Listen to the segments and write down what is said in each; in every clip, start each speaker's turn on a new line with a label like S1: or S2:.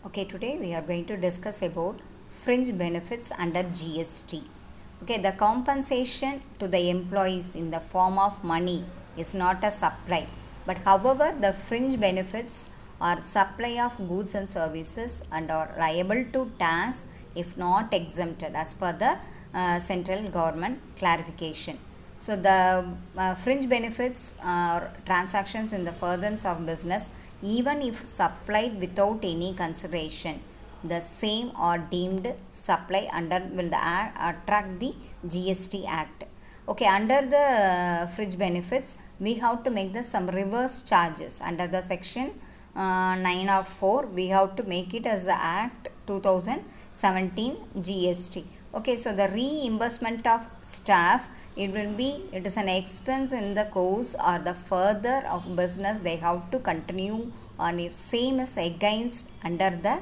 S1: Okay, today we are going to discuss about fringe benefits under GST. Okay, the compensation to the employees in the form of money is not a supply, but however, the fringe benefits are supply of goods and services and are liable to tax if not exempted as per the central government clarification. So the fringe benefits are transactions in the furtherance of business even if supplied without any consideration. The same are deemed supply under will attract the GST Act. Okay, under the fringe benefits, we have to make some reverse charges under the section 9 of 4. We have to make it as the Act 2017 GST. Okay, so the reimbursement of staff, it is an expense in the course or the further of business they have to continue on if same is against under the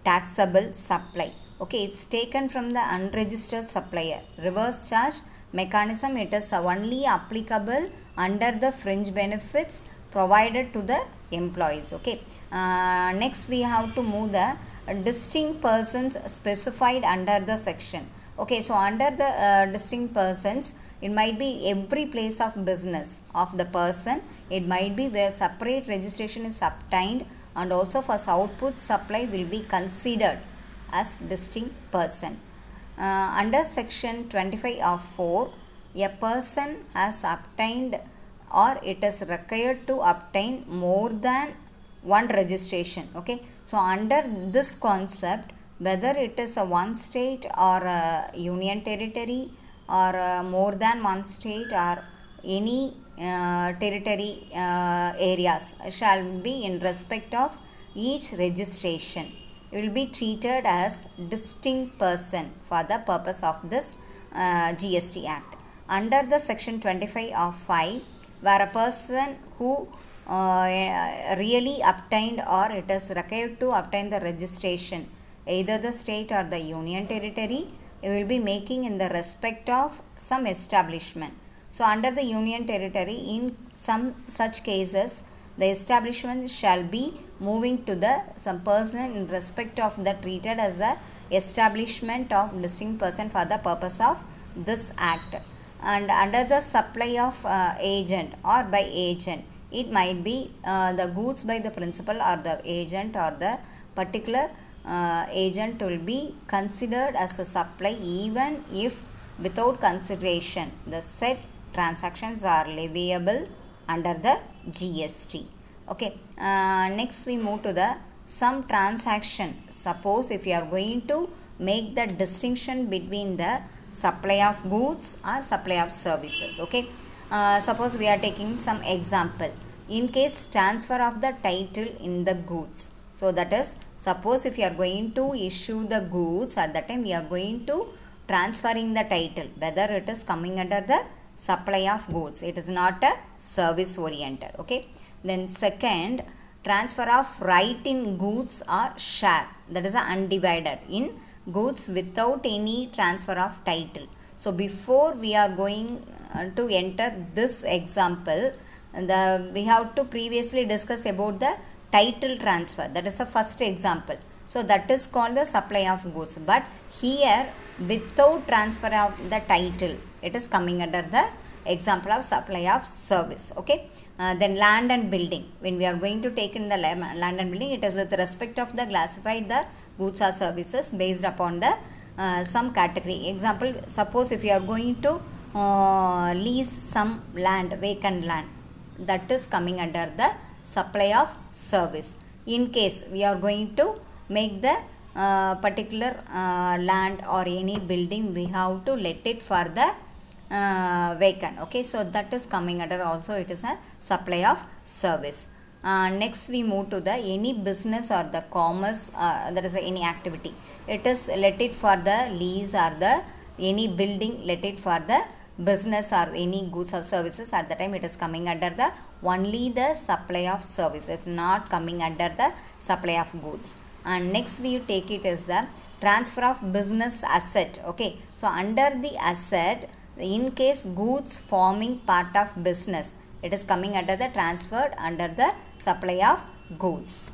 S1: taxable supply. Okay, it's taken from the unregistered supplier. Reverse charge mechanism, it is only applicable under the fringe benefits provided to the employees. Okay, next we have to move the distinct persons specified under the section. Okay, so under the distinct persons, it might be every place of business of the person. It might be where separate registration is obtained, and also for output supply will be considered as distinct person. Under section 25 of 4, a person has obtained or it is required to obtain more than one registration. Okay, so under this concept, whether it is a one state or a union territory or more than one state or any territory areas shall be in respect of each registration. It will be treated as distinct person for the purpose of this GST Act. Under the section 25 of 5, where a person who really obtained or it is required to obtain the registration, either the state or the union territory, it will be making in the respect of some establishment. So under the union territory, in some such cases, the establishment shall be moving to the some person in respect of the treated as the establishment of distinct person for the purpose of this act. And under the supply of agent or by agent, it might be the goods by the principal or the agent or the particular agent will be considered as a supply even if without consideration the said transactions are leviable under the GST. Okay, next we move to the some transaction. Suppose if you are going to make the distinction between the supply of goods or supply of services. Okay, suppose we are taking some example. In case transfer of the title in the goods, so that is, suppose if you are going to issue the goods, at that time we are going to transferring the title, whether it is coming under the supply of goods, it is not a service oriented. Okay, then second, transfer of right in goods or share, that is a undivided in goods without any transfer of title. So before we are going to enter this example, we have to previously discuss about the title transfer, that is the first example. So that is called the supply of goods, but here without transfer of the title, it is coming under the example of supply of service. Okay, then land and building, when we are going to take in the land and building, it is with respect of the classified the goods or services based upon the some category. Example, suppose if you are going to lease some land, vacant land, that is coming under the supply of service. In case we are going to make the particular land or any building, we have to let it for the vacant. Okay, so that is coming under also, it is a supply of service. Next we move to the any business or the commerce, that is any activity, it is let it for the lease, or the any building let it for the business or any goods or services. At the time it is coming under the only the supply of services, not coming under the supply of goods. And next we take it as the transfer of business asset. Okay, so under the asset, in case goods forming part of business, it is coming under the transferred under the supply of goods.